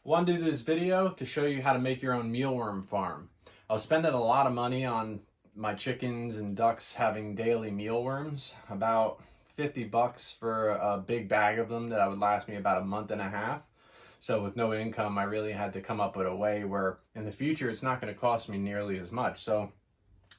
Wanted to do this video to show you how to make your own mealworm farm. I was spending a lot of money on my chickens and ducks having daily mealworms, about 50 bucks for a big bag of them that would last me about a month and a half. So with no income, I really had to come up with a way where in the future it's not going to cost me nearly as much. So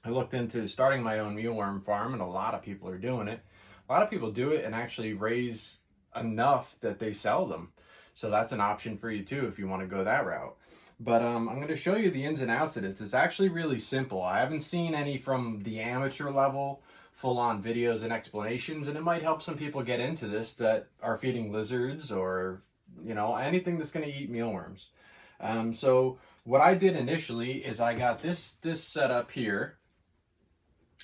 I looked into starting my own mealworm farm, and a lot of people are doing it. A lot of people do it and actually raise enough that they sell them. So that's an option for you too if you want to go that route. But I'm going to show you the ins and outs of this. It's actually really simple. I haven't seen any from the amateur level full-on videos and explanations, and it might help some people get into this that are feeding lizards or anything that's going to eat mealworms. So what I did initially is I got this set up here.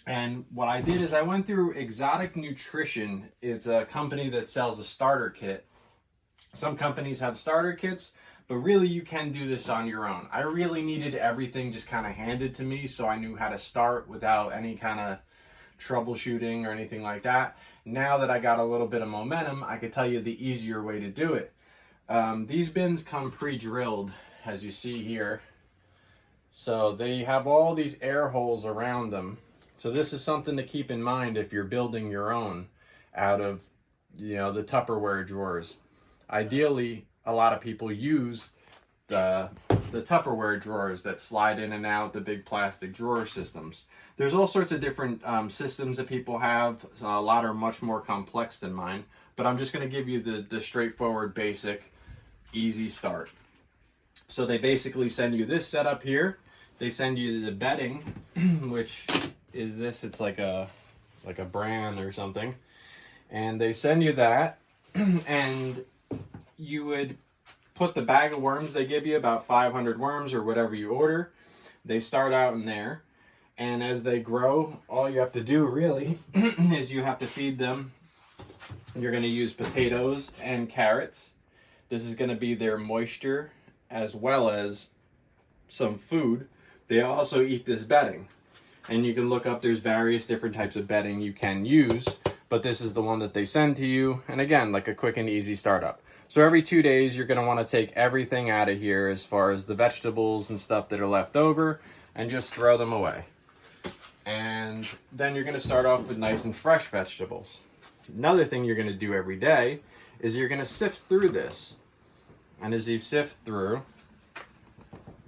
And what I did is I went through Exotic Nutrition. It's a company that sells a starter kit. Some companies have starter kits, but really you can do this on your own. I really needed everything just kind of handed to me so I knew how to start without any kind of troubleshooting or anything like that. Now that I got a little bit of momentum, I could tell you the easier way to do it. These bins come pre-drilled, as you see here. So they have all these air holes around them. So this is something to keep in mind if you're building your own out of, the Tupperware drawers. Ideally, a lot of people use the Tupperware drawers that slide in and out, the big plastic drawer systems. There's all sorts of different systems that people have. So a lot are much more complex than mine, but I'm just going to give you the straightforward, basic, easy start. So they basically send you this setup here. They send you the bedding, which is this. It's like a bran or something, and they send you that, and you would put the bag of worms they give you, about 500 worms or whatever you order. They start out in there, and as they grow, all you have to do really is you have to feed them. You're going to use potatoes and carrots. This is going to be their moisture as well as some food. They also eat this bedding, and you can look up, there's various different types of bedding you can use, but this is the one that they send to you. And again, like a quick and easy startup. So every 2 days, you're going to want to take everything out of here as far as the vegetables and stuff that are left over and just throw them away. And then you're going to start off with nice and fresh vegetables. Another thing you're going to do every day is you're going to sift through this. And as you sift through,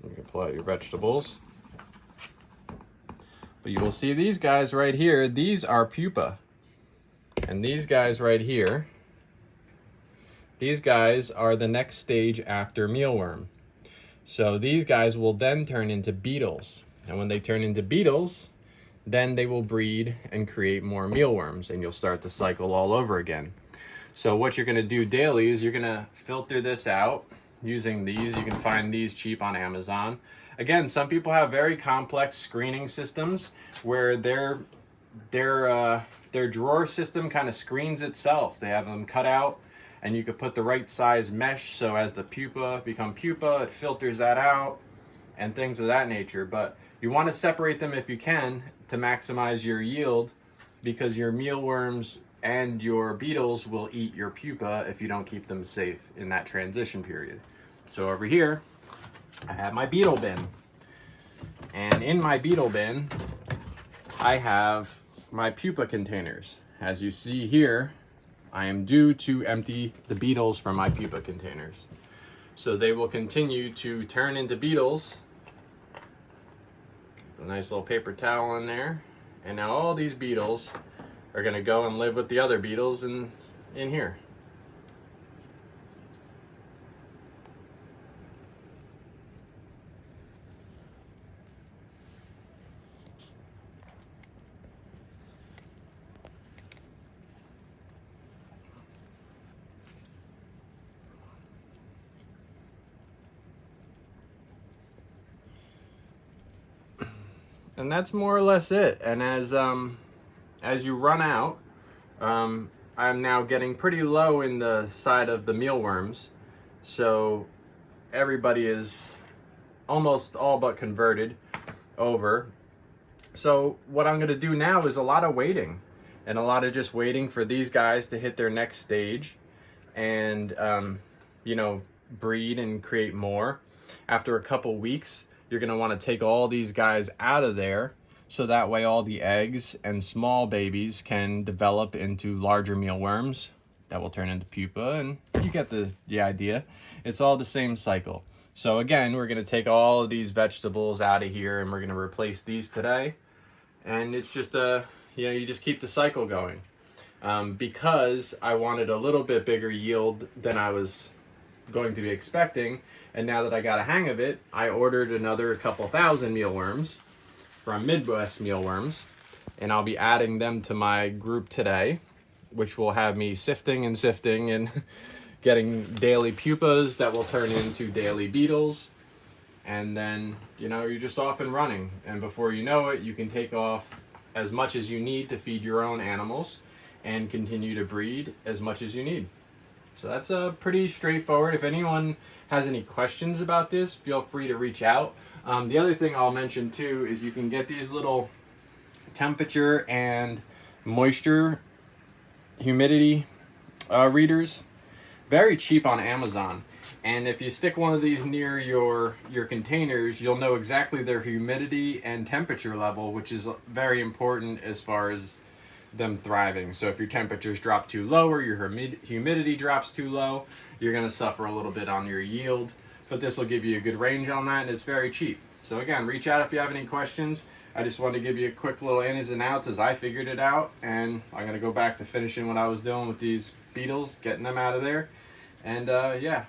you can pull out your vegetables. But you will see these guys right here. These are pupa. And these guys right here, these guys are the next stage after mealworm. So these guys will then turn into beetles. And when they turn into beetles, then they will breed and create more mealworms, and you'll start the cycle all over again. So what you're going to do daily is you're going to filter this out using these. You can find these cheap on Amazon. Again, some people have very complex screening systems where their drawer system kind of screens itself. They have them cut out, and you could put the right size mesh so as the pupa become pupa, it filters that out and things of that nature. But you want to separate them if you can to maximize your yield, because your mealworms and your beetles will eat your pupa if you don't keep them safe in that transition period. So over here, I have my beetle bin. And in my beetle bin, I have my pupa containers. As you see here, I am due to empty the beetles from my pupa containers. So they will continue to turn into beetles. A nice little paper towel in there. And now all these beetles are going to go and live with the other beetles in here. And that's more or less it. And as you run out, I'm now getting pretty low in the side of the mealworms. So everybody is almost all but converted over. So what I'm going to do now is a lot of waiting, and a lot of just waiting for these guys to hit their next stage, and breed and create more, after a couple weeks, you're going to want to take all these guys out of there, so that way all the eggs and small babies can develop into larger mealworms that will turn into pupa, and you get the idea. It's all the same cycle. So again, we're going to take all of these vegetables out of here and we're going to replace these today. And it's just you just keep the cycle going. Because I wanted a little bit bigger yield than I was going to be expecting, and now that I got a hang of it, I ordered another couple thousand mealworms from Midwest Mealworms, and I'll be adding them to my group today, which will have me sifting and getting daily pupas that will turn into daily beetles. And then, you're just off and running. And before you know it, you can take off as much as you need to feed your own animals and continue to breed as much as you need. So that's pretty straightforward. If anyone has any questions about this, feel free to reach out. The other thing I'll mention too is you can get these little temperature and moisture humidity readers very cheap on Amazon. And if you stick one of these near your containers, you'll know exactly their humidity and temperature level, which is very important as far as them thriving. So if your temperatures drop too low or your humidity drops too low, you're going to suffer a little bit on your yield. But this will give you a good range on that, and it's very cheap. So again, reach out if you have any questions. I just wanted to give you a quick little ins and outs as I figured it out, and I'm going to go back to finishing what I was doing with these beetles, getting them out of there. And yeah,